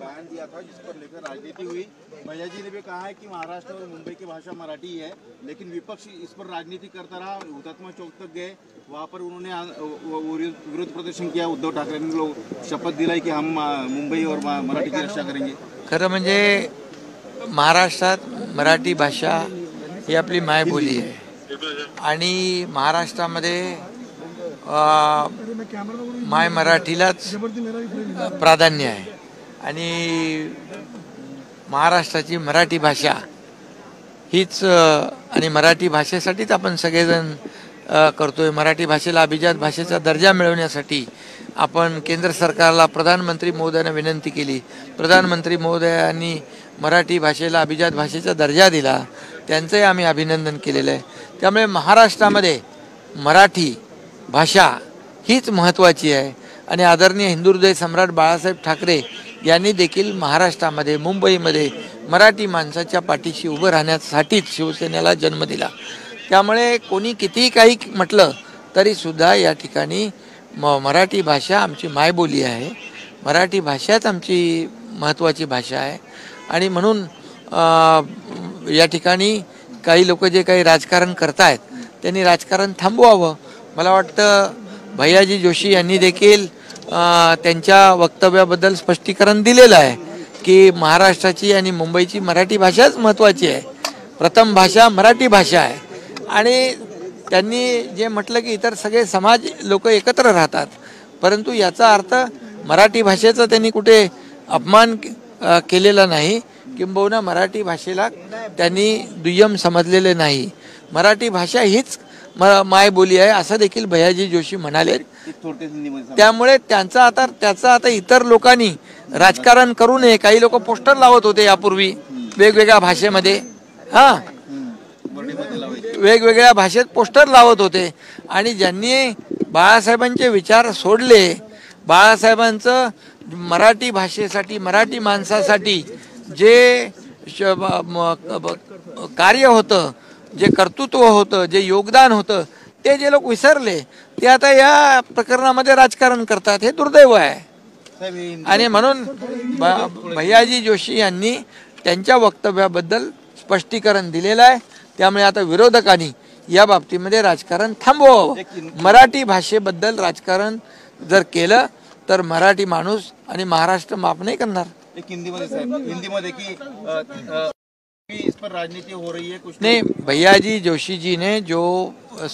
बयान दिया था जिस पर लेकर राजनीति हुई। भैया जी ने भी कहा है कि महाराष्ट्र और मुंबई की भाषा मराठी है, लेकिन विपक्ष इस पर राजनीति करता रहा। हुतात्मा चौक तक गए, वहाँ पर उन्होंने विरोध प्रदर्शन किया। उद्धव ठाकरे ने लोग शपथ दिलाई की हम मुंबई और मराठी की रक्षा करेंगे। खरं म्हणजे महाराष्ट्रात मराठी भाषा ही आपली मायबोली आहे आणि महाराष्ट्रामध्ये माय मराठीलाच प्राधान्य आहे आणि महाराष्ट्राची मराठी भाषा हीच आणि मराठी भाषेसाठीच आपण सगळेजण करतोय। मराठी भाषेला अभिजात भाषेचा दर्जा मिळवण्यासाठी आपण केंद्र सरकारला प्रधानमंत्री महोदयांना विनंती केली। प्रधानमंत्री महोदयांनी मराठी भाषेला अभिजात भाषेचा दर्जा दिला, त्यांचंही आम्ही अभिनंदन केलेलं आहे। त्यामुळे महाराष्ट्रामध्ये मराठी भाषा हीच महत्त्वाची आहे आणि आदरणीय हिंदू हृदय सम्राट बाळासाहेब ठाकरे यांनी देखील महाराष्ट्रामध्ये मुंबईमध्ये मराठी माणसाच्या पाठीशी उभं राहण्यासाठीच शिवसेनेला जन्म दिला। त्यामुळे कोणी कितीही काही म्हटलं तरी सुद्धा या ठिकाणी मराठी भाषा आमची मायबोली आहे। मराठी भाषाच आमची महत्त्वाची भाषा आहे आणि म्हणून या ठिकाणी काही लोक जे काही राजकारण करतायत त्यांनी राजकारण थांबवावं। मला वाटतं भैयाजी जोशी यांनी देखील त्यांच्या वक्तव्याबद्दल स्पष्टीकरण दिलेलं आहे की महाराष्ट्राची आणि मुंबईची मराठी भाषाच महत्त्वाची आहे, प्रथम भाषा मराठी भाषा आहे। आणि त्यांनी जे म्हटलं की इतर सगळे समाज लोक एकत्र राहतात, परंतु याचा अर्थ मराठी भाषेचा त्यांनी कुठे अपमान केलेला नाही, किंबहुना मराठी भाषेला त्यांनी दुय्यम समजलेले नाही। मराठी भाषा हीच मायबोली आहे असं देखील भैयाजी जोशी म्हणाले। त्यामुळे त्याचा आता इतर लोकांनी राजकारण करू नये। काही लोक पोस्टर लावत होते यापूर्वी वेगवेगळ्या भाषेमध्ये, वेगवेगळ्या भाषेत पोस्टर लावत होते आणि ज्यांनी बाळासाहेबांचे विचार सोडले, बाळासाहेबांचं मराठी भाषेसाठी मराठी माणसासाठी जे कार्य होतं, जे कर्तृत्व होतं, जे योगदान होतं, ते जे लोक विसरले ते आता या प्रकरणामध्ये राजकारण करतात, हे दुर्दैव आहे। आणि म्हणून भैयाजी जोशी यांनी त्यांच्या वक्तव्याबद्दल स्पष्टीकरण दिलेलं आहे। त्यामुळे आता विरोधकांनी या बाबतीमध्ये राजकारण थांबवावं। मराठी भाषेबद्दल राजकारण जर केलं तर मराठी माणूस आणि महाराष्ट्र माफ नाही करणार। हिंदी में की इस पर राजनीति हो रही है कुछ नहीं। भैयाजी जोशी जी ने जो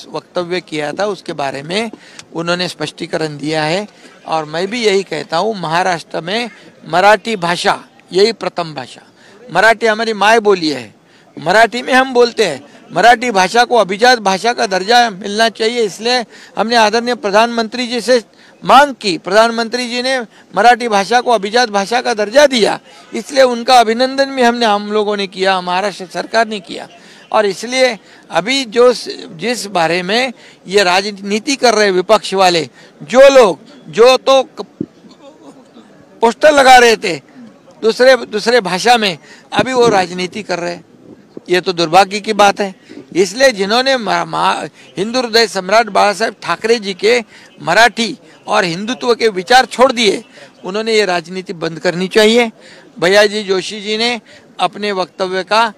वक्तव्य किया था उसके बारे में उन्होंने स्पष्टीकरण दिया है और मैं भी यही कहता हूँ, महाराष्ट्र में मराठी भाषा यही प्रथम भाषा, मराठी हमारी माय बोली है, मराठी में हम बोलते हैं। मराठी भाषा को अभिजात भाषा का दर्जा मिलना चाहिए, इसलिए हमने आदरणीय प्रधानमंत्री जी से मांग की। प्रधानमंत्री जी ने मराठी भाषा को अभिजात भाषा का दर्जा दिया, इसलिए उनका अभिनंदन भी हम लोगों ने किया, महाराष्ट्र सरकार ने किया। और इसलिए अभी जिस बारे में ये राजनीति कर रहे विपक्ष वाले जो लोग जो तो पोस्टर लगा रहे थे दूसरे भाषा में, अभी वो राजनीति कर रहे हैं, ये तो दुर्भाग्य की बात है। इसलिए जिन्होंने हिंदू हृदय सम्राट बाळासाहेब ठाकरे जी के मराठी और हिंदुत्व के विचार छोड़ दिए, उन्होंने ये राजनीति बंद करनी चाहिए। भैयाजी जोशी जी ने अपने वक्तव्य का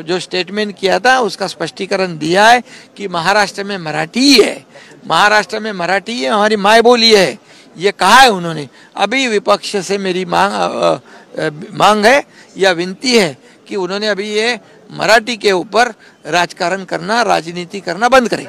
जो स्टेटमेंट किया था उसका स्पष्टीकरण दिया है कि महाराष्ट्र में मराठी ही है, महाराष्ट्र में मराठी ही हमारी माय बोली है, ये कहा है उन्होंने। अभी विपक्ष से मेरी मांग है या विनती है कि उन्होंने अभी ये मराठी के ऊपर राजकारण करना, राजनीति करना बंद करें।